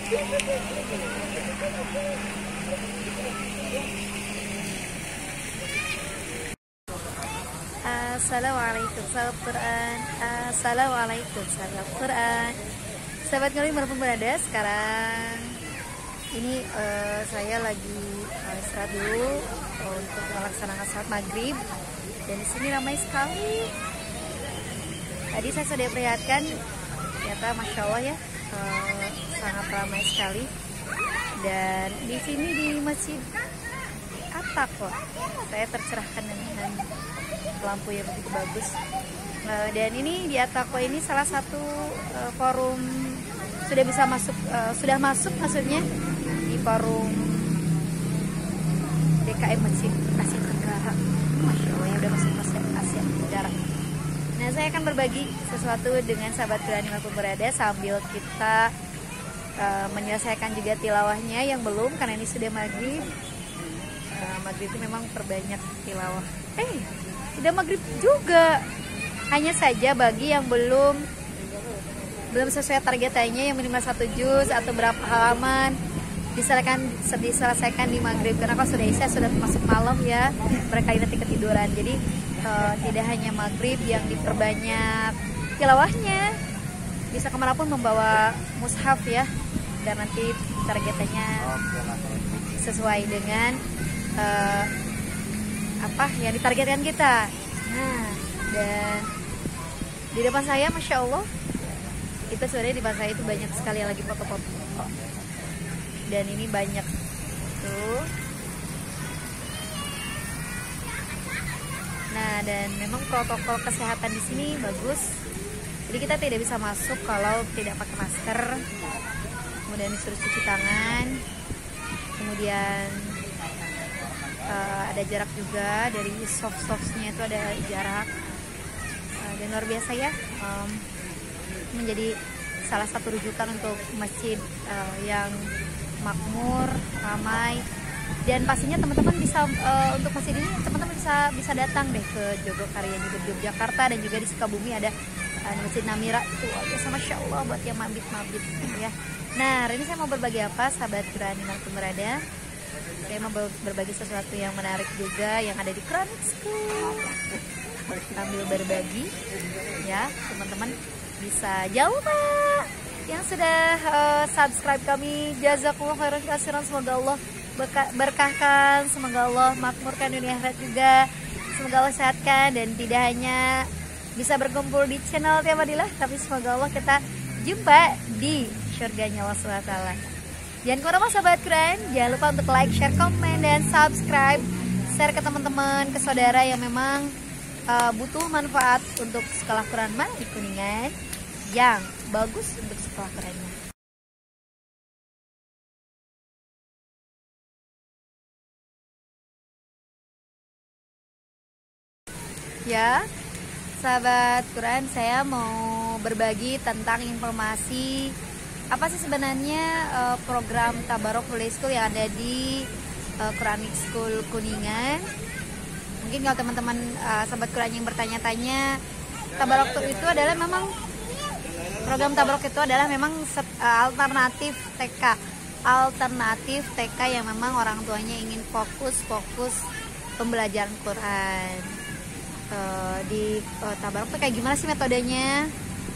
Assalamualaikum sahabat Quran. Assalamualaikum sahabat Quran. Sahabat Ngawi manapun berada, sekarang ini saya lagi istirahat dulu untuk melaksanakan salat maghrib. Dan di sini ramai sekali. Tadi saya sudah perlihatkan, ternyata masya Allah ya, sangat ramai sekali. Dan di sini di masjid At-Taqwa saya tercerahkan dengan lampu yang begitu bagus. Dan ini di At-Taqwa ini salah satu forum sudah masuk maksudnya di forum DKM Masjid Asia Tenggara. Masya Allah ya, udah masuk Asia Tenggara. Nah, saya akan berbagi sesuatu dengan sahabat Quran yang berada sambil kita menyelesaikan juga tilawahnya yang belum, karena ini sudah maghrib. Maghrib itu memang perbanyak tilawah. Tidak maghrib juga. Hanya saja bagi yang belum sesuai targetannya, yang minimal 1 juz atau berapa halaman, diselesaikan di maghrib. Karena kalau sudah isya sudah masuk malam ya, mereka nanti ketiduran. Jadi tidak hanya maghrib yang diperbanyak tilawahnya, bisa kemanapun membawa mushaf ya, dan nanti targetannya sesuai dengan apa yang ditargetkan kita. Nah, dan di depan saya masya Allah, itu sebenarnya di depan saya itu banyak sekali yang lagi foto-foto, dan ini banyak tuh. Nah, dan memang protokol kesehatan di sini bagus. Jadi kita tidak bisa masuk kalau tidak pakai masker. Kemudian disuruh cuci tangan. Kemudian ada jarak juga, dari soft-softnya itu ada jarak. Dan luar biasa ya, menjadi salah satu rujukan untuk masjid yang makmur, ramai. Dan pastinya teman-teman bisa untuk masjid ini teman-teman bisa datang deh ke Jogokarya juga di Yogyakarta, dan juga di Sukabumi ada Masjid Namira itu aja, sama masya Allah buat yang mabit-mabit gitu ya. Nah, hari ini saya mau berbagi apa sahabat Quran dimanapun berada. Saya mau berbagi sesuatu yang menarik juga yang ada di Quranic School. Sambil berbagi ya, teman-teman bisa jauh Pak yang sudah subscribe kami, jazakumullah khairan katsiran. Semoga Allah berkahkan, semoga Allah makmurkan dunia akhirat juga, semoga Allah sehatkan, dan tidak hanya bisa berkumpul di channel Tiamadilah, tapi semoga Allah kita jumpa di surganya Allah SWT. Jangan kemana-mana sahabat Quran, jangan lupa untuk like, share, komen, dan subscribe. Share ke teman-teman, ke saudara yang memang butuh manfaat untuk sekolah Quran di Kuningan, yang bagus untuk sekolah Qurannya. Ya, sahabat Quran, saya mau berbagi tentang informasi apa sih sebenarnya program Tabarok Play School yang ada di Quranic School Kuningan. Mungkin kalau teman-teman sahabat Quran yang bertanya-tanya, Tabarok itu adalah memang program Tabarok itu adalah memang alternatif TK yang memang orang tuanya ingin fokus pembelajaran Quran. Di Tabarok itu kayak gimana sih metodenya?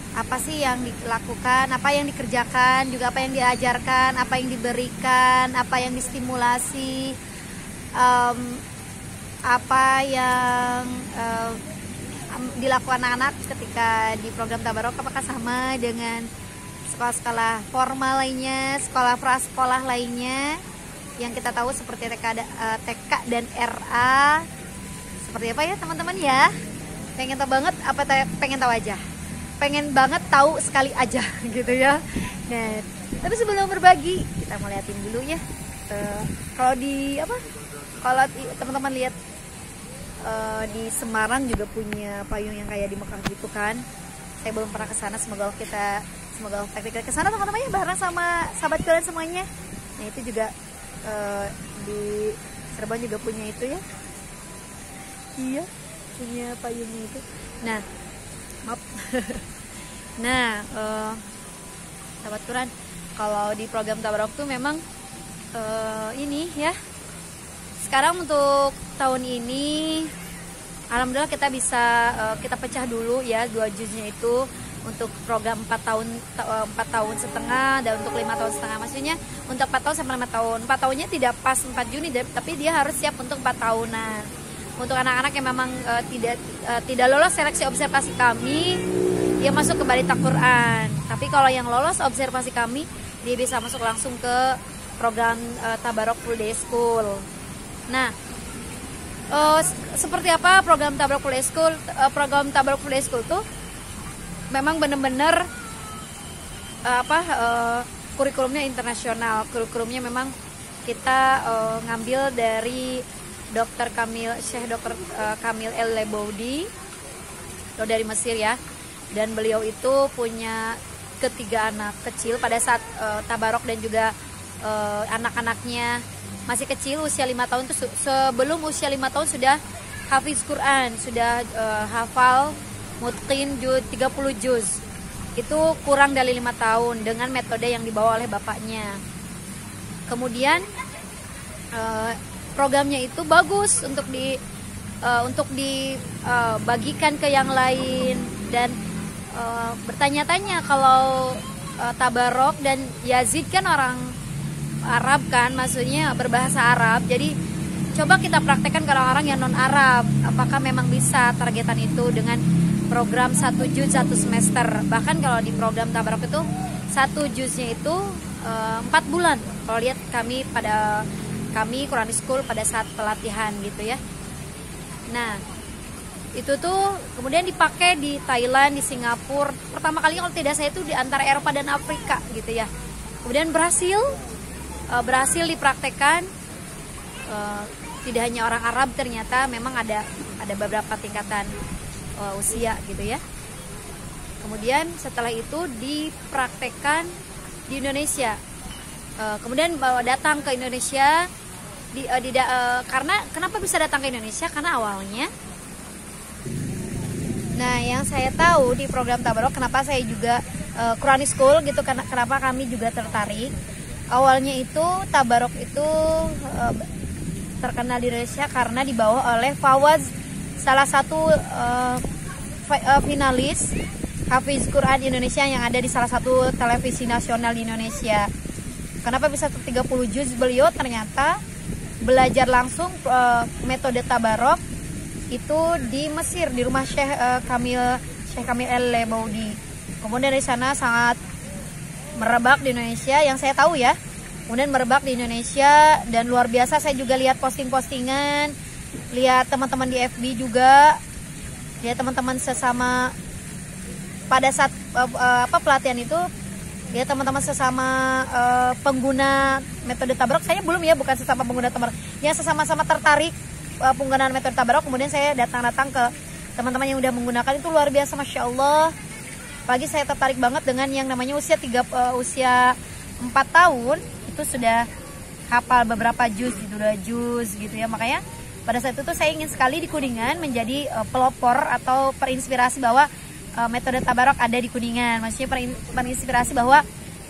Apa sih yang dilakukan, apa yang dikerjakan, juga apa yang diajarkan, apa yang diberikan, apa yang distimulasi, apa yang dilakukan anak ketika di program Tabarok, apakah sama dengan sekolah-sekolah formal lainnya, sekolah prasekolah lainnya yang kita tahu seperti TK dan RA. Seperti apa ya teman-teman ya? Pengen tahu banget apa pengen tahu aja? Pengen banget tahu sekali aja gitu ya. Nah, tapi sebelum berbagi kita mau liatin dulu ya. Kalau teman-teman lihat di Semarang juga punya payung yang kayak di Mekah gitu kan. Saya belum pernah ke sana, semoga Allah praktik ke sana teman-teman ya, bareng sama sahabat kalian semuanya. Nah, itu juga di Cirebon juga punya itu ya. Iya, punya payungnya itu. Nah, maaf. Nah, sahabat Quran, Kalau di program Tabarok tuh memang ini ya. Sekarang untuk tahun ini alhamdulillah kita bisa kita pecah dulu ya 2 juznya itu untuk program 4 tahun setengah dan untuk 5 tahun setengah. Maksudnya untuk 4 tahun sampai 5 tahun. 4 tahunnya tidak pas 4 Juni tapi dia harus siap untuk 4 tahunan. Untuk anak-anak yang memang tidak lolos seleksi observasi kami, dia masuk ke Balita Quran. Tapi kalau yang lolos observasi kami, dia bisa masuk langsung ke program Tabarok Full Day School. Nah, seperti apa program Tabarok Full Day School? Program Tabarok Full Day School tuh memang benar-benar kurikulumnya internasional. Kurikulumnya memang kita ngambil dari Syekh Dr. Kamil El-Leboudi dari Mesir ya. Dan beliau itu punya 3 anak kecil pada saat Tabarok dan juga anak-anaknya masih kecil usia 5 tahun tuh, sebelum usia 5 tahun sudah hafiz Quran, sudah hafal mutqin 30 juz. Itu kurang dari 5 tahun dengan metode yang dibawa oleh bapaknya. Kemudian programnya itu bagus untuk dibagikan ke yang lain dan bertanya-tanya kalau Tabarok dan Yazid kan orang Arab kan, maksudnya berbahasa Arab. Jadi coba kita praktekkan ke orang-orang yang non Arab. Apakah memang bisa targetan itu dengan program 1 juz 1 semester? Bahkan kalau di program Tabarok itu 1 juznya itu 4 bulan. Kalau lihat kami Quran School pada saat pelatihan gitu ya. Nah, itu tuh kemudian dipakai di Thailand, di Singapura. Pertama kali kalau tidak saya itu di antara Eropa dan Afrika gitu ya. Kemudian berhasil dipraktekkan. Tidak hanya orang Arab, ternyata memang ada beberapa tingkatan usia gitu ya. Kemudian setelah itu dipraktekkan di Indonesia. Kemudian datang ke Indonesia karena kenapa bisa datang ke Indonesia? Karena awalnya, nah yang saya tahu di program Tabarok, kenapa saya juga Quran School gitu, kenapa kami juga tertarik. Awalnya itu Tabarok itu terkenal di Indonesia karena dibawa oleh Fawaz, salah satu finalis hafiz Quran Indonesia yang ada di salah satu televisi nasional di Indonesia. Kenapa bisa 30 juz? Beliau ternyata belajar langsung metode Tabarok itu di Mesir, di rumah Syekh Kamil El-Leboudi. Kemudian dari sana sangat merebak di Indonesia, yang saya tahu ya. Kemudian merebak di Indonesia dan luar biasa. Saya juga lihat posting-postingan, lihat teman-teman di FB juga, lihat teman-teman sesama pada saat pelatihan itu, lihat teman-teman sesama pengguna metode Tabarok. Saya belum ya, bukan sesama pengguna Tabarok, yang sesama-sama tertarik penggunaan metode Tabarok. Kemudian saya datang ke teman-teman yang udah menggunakan, itu luar biasa, Masya Allah. Apalagi saya tertarik banget dengan yang namanya usia 4 tahun itu sudah hafal beberapa juz gitu, 2 juz gitu ya. Makanya pada saat itu tuh saya ingin sekali di Kuningan menjadi pelopor atau perinspirasi bahwa metode Tabarok ada di Kuningan. Maksudnya perinspirasi bahwa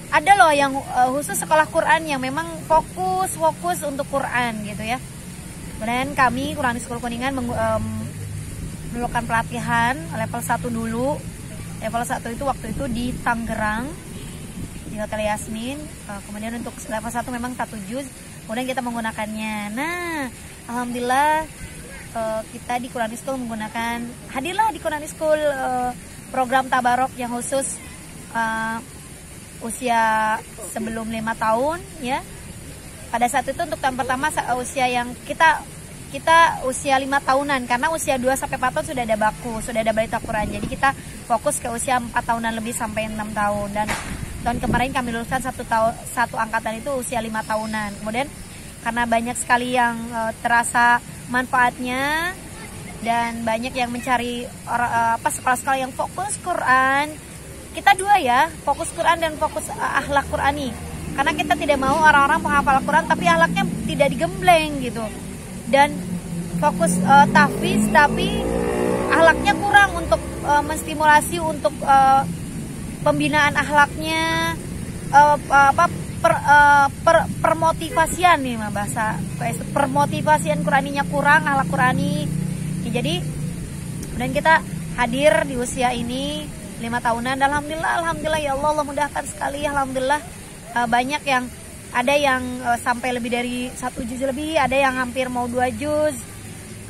ada loh yang khusus sekolah Quran yang memang fokus untuk Quran gitu ya. Kemudian kami Quran School Kuningan melakukan pelatihan level 1 dulu. Level 1 itu waktu itu di Tangerang, di Hotel Yasmin. Kemudian untuk level 1 memang 1 juz, kemudian kita menggunakannya. Nah, alhamdulillah kita di Quran School hadirlah di Quran School program Tabarok yang khusus usia sebelum 5 tahun ya. Pada saat itu untuk tahun pertama usia yang kita usia 5 tahunan, karena usia 2 sampai 4 tahun sudah ada baku, sudah ada balita Quran. Jadi kita fokus ke usia 4 tahunan lebih sampai 6 tahun. Dan tahun kemarin kami luluskan satu angkatan itu usia 5 tahunan. Kemudian karena banyak sekali yang terasa manfaatnya dan banyak yang mencari sekolah-sekolah yang fokus Quran, kita dua ya, fokus Quran dan fokus akhlak Qurani. Karena kita tidak mau orang-orang penghafal Quran tapi akhlaknya tidak digembleng gitu. Dan fokus tahfiz tapi akhlaknya kurang untuk menstimulasi untuk pembinaan akhlaknya. permotivasian nih bahasa permotivasian Quraninya kurang, akhlak Qurani. Jadi dan kita hadir di usia ini 5 tahunan, alhamdulillah ya Allah mudahkan sekali, alhamdulillah. Banyak yang ada yang sampai lebih dari 1 juz lebih, ada yang hampir mau 2 juz,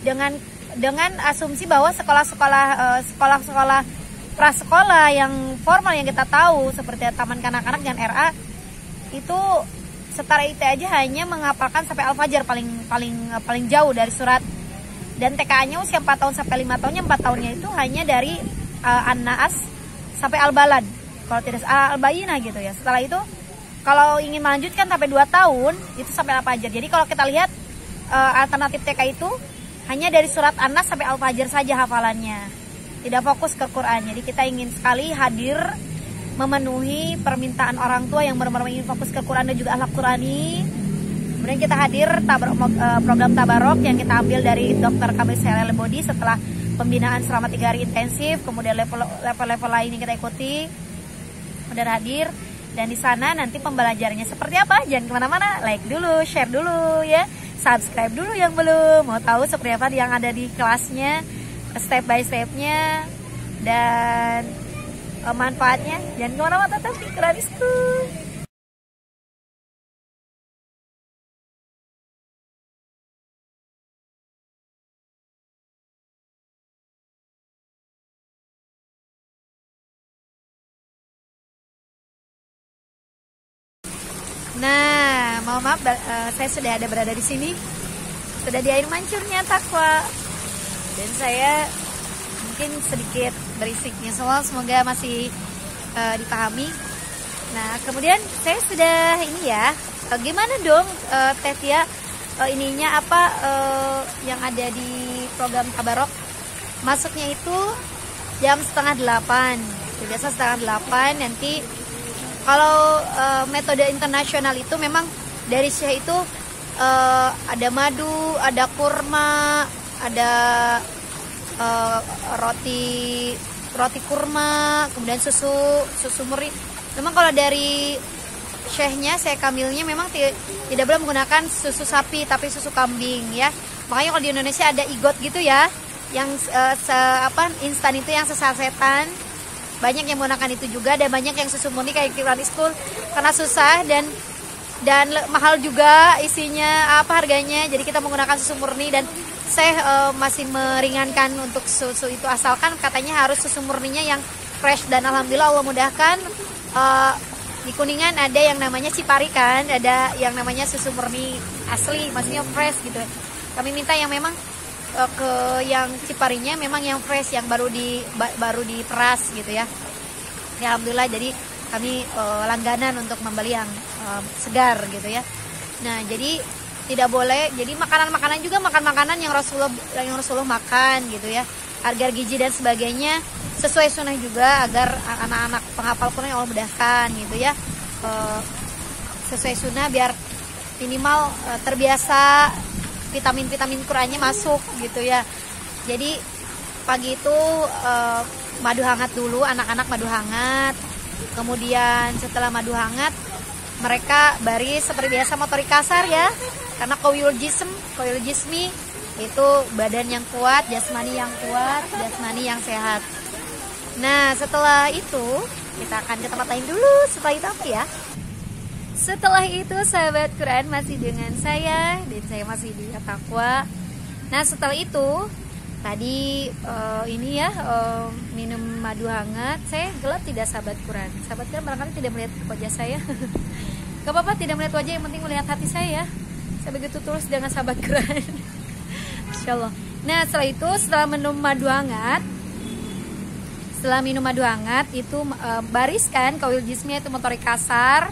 dengan asumsi bahwa sekolah-sekolah prasekolah yang formal yang kita tahu seperti taman kanak-kanak dan RA itu setara IT aja hanya menghafalkan sampai Al-Fajr paling jauh dari surat, dan TKA-nya usia 4 tahun sampai 5 tahunnya 4 tahunnya itu hanya dari An-Naas sampai Al-Balad, kalau tidak Al-Bayyinah gitu ya. Setelah itu kalau ingin melanjutkan sampai 2 tahun itu sampai Al-Fajr. Jadi kalau kita lihat alternatif TK itu hanya dari surat An-Nas sampai Al-Fajr saja hafalannya, tidak fokus ke Quran. Jadi kita ingin sekali hadir memenuhi permintaan orang tua yang benar-benar ingin fokus ke Quran dan juga akhlak Qurani. Kemudian kita hadir program Tabarok yang kita ambil dari Dr. Kamil Selele Bodi setelah pembinaan selama 3 hari intensif, kemudian level-level lain yang kita ikuti. Kemudian hadir, dan di sana nanti pembelajarannya seperti apa, jangan kemana-mana, like dulu, share dulu ya, subscribe dulu yang belum, mau tahu seperti apa yang ada di kelasnya, step by stepnya dan manfaatnya, jangan kemana-mana, tetap di Quran School. Nah, mohon maaf, saya sudah berada di sini, sudah di air mancurnya Taqwa, dan saya mungkin sedikit berisiknya soal, semoga masih dipahami. Nah, kemudian saya sudah ini ya, gimana dong Teh Tia, ininya apa yang ada di program Tabarok? Masuknya itu jam 7:30, biasa 7:30 nanti. Kalau metode internasional itu memang dari Syekh itu ada madu, ada kurma, ada roti kurma, kemudian susu murni. Memang kalau dari Syekhnya, Syekh Kamilnya memang tidak boleh menggunakan susu sapi tapi susu kambing ya. Makanya kalau di Indonesia ada igot gitu ya, yang instan itu yang sesasetan. Banyak yang menggunakan itu juga, dan banyak yang susu murni kayak Quran School karena susah dan mahal juga isinya, harganya. Jadi kita menggunakan susu murni, dan saya masih meringankan untuk susu itu asalkan katanya harus susu murninya yang fresh, dan alhamdulillah Allah mudahkan. Di Kuningan ada yang namanya Cipari kan, ada yang namanya susu murni asli, maksudnya fresh gitu. Kami minta yang memang ke yang Ciparinya memang yang fresh, yang baru diperas gitu ya. Ya alhamdulillah, jadi kami langganan untuk membeli yang segar gitu ya. Nah, jadi tidak boleh, jadi makanan juga makan makanan yang Rasulullah makan gitu ya, agar gizi dan sebagainya sesuai sunnah juga, agar anak-anak penghafal Quran Allah mudahkan gitu ya, sesuai sunnah biar minimal terbiasa vitamin Qurannya masuk gitu ya. Jadi pagi itu madu hangat dulu, anak-anak madu hangat. Kemudian setelah madu hangat mereka baris seperti biasa, motorik kasar ya, karena qawiyul jismi itu badan yang kuat, jasmani yang kuat, jasmani yang sehat. Nah, setelah itu kita akan ke tempat lain dulu. Setelah itu apa ya? Setelah itu sahabat Quran masih dengan saya, dan saya masih di Taqwa. Nah, setelah itu tadi ini ya, minum madu hangat. Saya gelap tidak sahabat Quran? Sahabat Quran barangkali tidak melihat wajah saya. Gak apa-apa tidak melihat wajah, yang penting melihat hati saya. Saya begitu tulus dengan sahabat Quran. Insyaallah. Nah, setelah itu setelah minum madu hangat, itu bariskan qawiyul jismi, itu motorik kasar.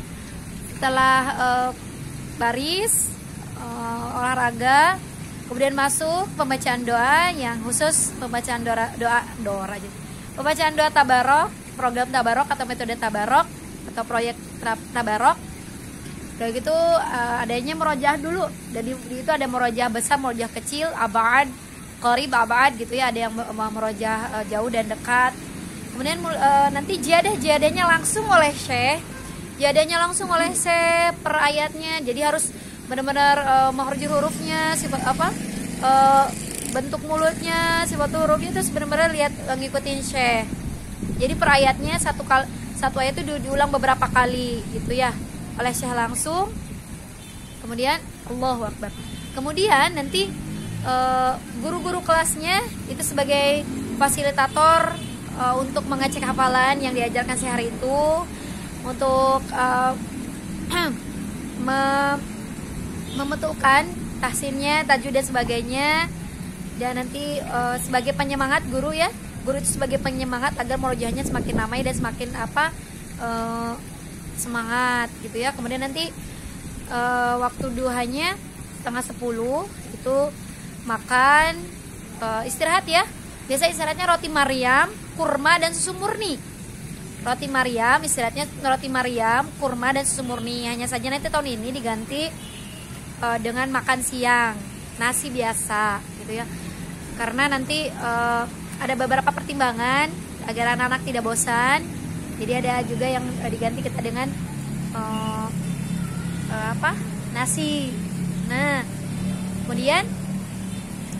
Setelah baris, olahraga, kemudian masuk pembacaan doa yang khusus, pembacaan pembacaan doa Tabarok, program Tabarok atau metode Tabarok atau proyek Tabarok. Udah gitu adanya merojah dulu. Jadi itu ada merojah besar, merojah kecil, abad, qarib, abad gitu ya. Ada yang merojah jauh dan dekat. Kemudian nanti jadahnya langsung oleh Syekh jadanya langsung oleh Syekh per ayatnya. Jadi harus benar-benar mahurjul hurufnya, sifat apa, bentuk mulutnya, sifat hurufnya itu benar-benar lihat, ngikutin Syekh. Jadi per ayatnya satu ayat itu diulang beberapa kali gitu ya oleh Syekh langsung. Kemudian Allahu Akbar. Kemudian nanti guru-guru kelasnya itu sebagai fasilitator untuk mengecek hafalan yang diajarkan sehari itu, untuk membentukkan tahsinnya, tajwid dan sebagainya. Dan nanti sebagai penyemangat guru ya, guru itu sebagai penyemangat agar murojaahnya semakin ramai dan semakin semangat gitu ya. Kemudian nanti waktu duhanya 9:30 itu makan, istirahat ya. Biasa istirahatnya roti Maryam, kurma dan susu murni. Roti Maryam, istirahatnya roti Maryam, kurma dan susu murni. Hanya saja nanti tahun ini diganti dengan makan siang, nasi biasa gitu ya. Karena nanti ada beberapa pertimbangan agar anak-anak tidak bosan. Jadi ada juga yang diganti kita dengan nasi. Nah, kemudian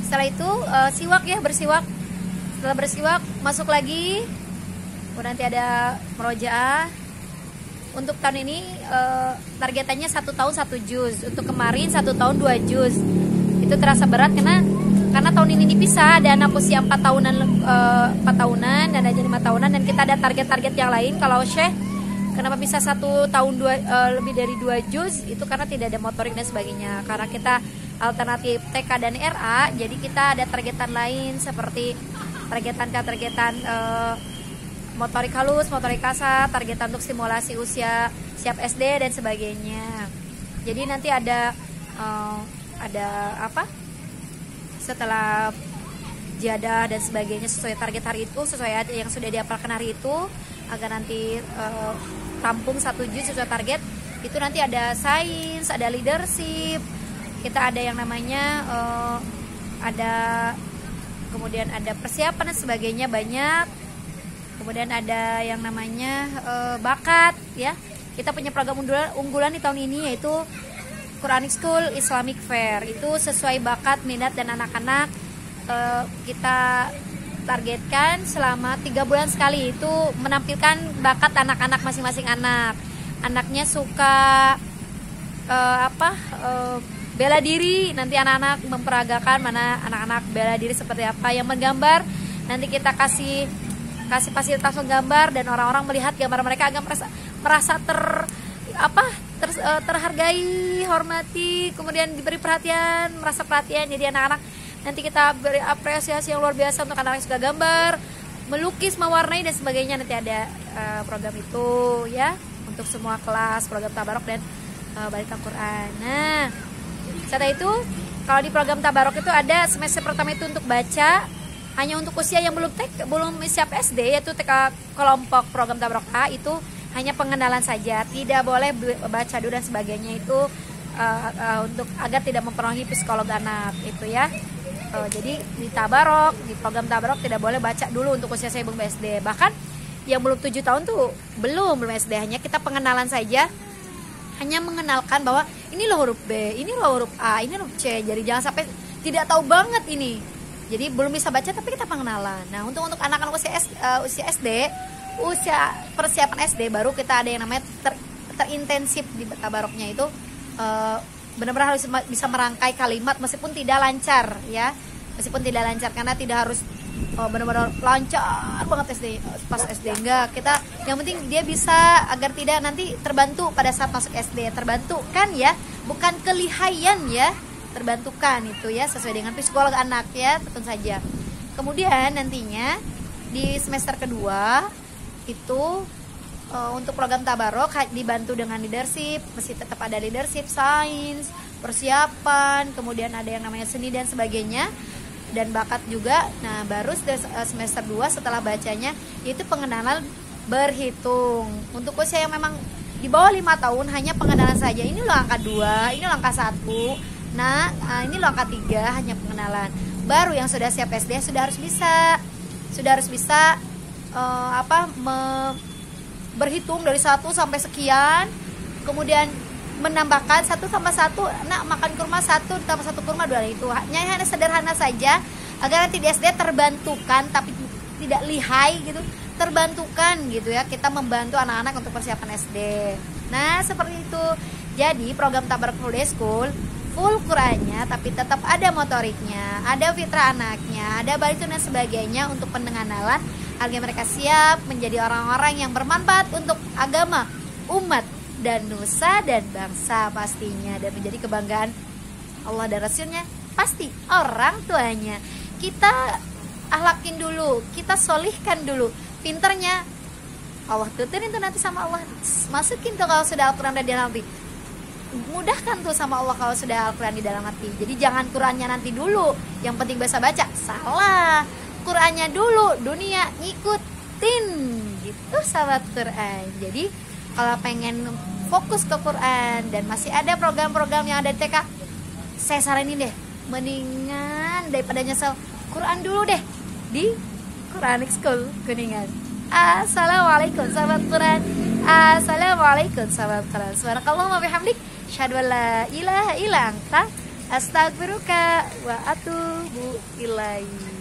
setelah itu siwak ya, bersiwak. Setelah bersiwak masuk lagi. Kemudian nanti ada murojaah. Untuk tahun ini targetannya 1 tahun 1 juz. Untuk kemarin 1 tahun 2 juz. Itu terasa berat karena tahun ini dipisah, ada anak usia 4 tahunan, 4 tahunan dan ada 5 tahunan, dan kita ada target-target yang lain. Kalau Syekh kenapa bisa 1 tahun lebih dari 2 juz itu karena tidak ada motorik dan sebagainya. Karena kita alternatif TK dan RA, jadi kita ada targetan lain seperti targetan motorik halus, motorik kasar, targetan untuk stimulasi usia siap SD dan sebagainya. Jadi nanti ada setelah jadah dan sebagainya sesuai target hari itu, sesuai yang sudah dihafalkan hari itu, agar nanti tampung 1 juz sesuai target. Itu nanti ada sains, ada leadership, kita ada yang namanya kemudian ada persiapan dan sebagainya banyak. Kemudian ada yang namanya bakat ya. Kita punya program unggulan di tahun ini, yaitu Quranic School Islamic Fair. Itu sesuai bakat, minat dan anak-anak. Kita targetkan selama 3 bulan sekali itu menampilkan bakat anak-anak masing-masing anak. Anaknya suka bela diri, nanti anak-anak memperagakan mana anak-anak bela diri seperti apa. Yang menggambar nanti kita kasih fasilitas menggambar, dan orang-orang melihat gambar mereka agak merasa terhargai, hormati, kemudian diberi perhatian, merasa perhatian. Jadi anak-anak nanti kita beri apresiasi yang luar biasa untuk anak-anak yang suka gambar, melukis, mewarnai dan sebagainya. Nanti ada program itu ya untuk semua kelas, program tabarok dan balita Quran. Nah, setelah itu kalau di program tabarok itu ada semester pertama itu untuk baca, hanya untuk usia yang belum siap SD, yaitu TK kelompok program tabarok A, itu hanya pengenalan saja, tidak boleh baca dulu dan sebagainya. Itu untuk agar tidak mempengaruhi psikolog anak itu ya. Jadi di tabarok, di program tabarok tidak boleh baca dulu untuk usia saya belum SD. Bahkan yang belum 7 tahun tuh belum SD, hanya kita pengenalan saja, hanya mengenalkan bahwa ini loh huruf B, ini loh huruf A, ini huruf C. Jadi jangan sampai tidak tahu banget ini. Jadi belum bisa baca tapi kita pengenalan. Nah, untuk anak-anak usia SD, usia persiapan SD, baru kita ada yang namanya terintensif di tabaroknya itu, benar-benar harus bisa merangkai kalimat meskipun tidak lancar ya, meskipun tidak lancar, karena tidak harus benar-benar lancar banget pas SD, enggak. Kita yang penting dia bisa, agar tidak nanti terbantu pada saat masuk SD, terbantu kan ya, bukan kelihayan ya, terbantukan itu ya, sesuai dengan psikolog anak ya, tentu saja. Kemudian nantinya di semester kedua itu untuk program tabarok dibantu dengan leadership, mesti tetap ada leadership, sains, persiapan, kemudian ada yang namanya seni dan sebagainya, dan bakat juga. Nah, baru semester 2 setelah bacanya itu pengenalan berhitung. Untuk usia yang memang di bawah 5 tahun hanya pengenalan saja. Ini loh angka 2, ini loh angka 1. Nah, ini loh angka 3, hanya pengenalan. Baru yang sudah siap SD sudah harus bisa berhitung dari 1 sampai sekian, kemudian menambahkan 1 tambah 1, nak makan kurma 1 tambah 1 kurma 2, itu hanya sederhana saja agar nanti di SD terbantukan, tapi tidak lihai gitu, terbantukan gitu ya, kita membantu anak-anak untuk persiapan SD. Nah seperti itu. Jadi program Tabarak Full Day School full Qurannya, tapi tetap ada motoriknya, ada fitrah anaknya, ada balitun dan sebagainya untuk pendengaran agar mereka siap menjadi orang-orang yang bermanfaat untuk agama, umat, dan nusa dan bangsa pastinya, dan menjadi kebanggaan Allah dan Rasulnya, pasti orang tuanya. Kita akhlakin dulu, kita solihkan dulu, pinternya Allah tuturin tuh nanti sama Allah, masukin tuh kalau sudah Al-Quran di dalam hati, mudahkan tuh sama Allah kalau sudah Al-Quran di dalam hati. Jadi jangan Qurannya nanti dulu, yang penting bisa baca, salah. Qurannya dulu, dunia ngikutin gitu sahabat Quran. Jadi kalau pengen fokus ke Quran dan masih ada program-program yang ada di TK, saya saranin deh, mendingan daripada nyesel, Quran dulu deh di Quranic School Kuningan. Assalamualaikum sahabat Quran. Assalamualaikum sahabat Quran. Subhanakallahumma bihamdik, asyhadu an la ilaha illa anta, astaghfiruka wa atubu ilaik.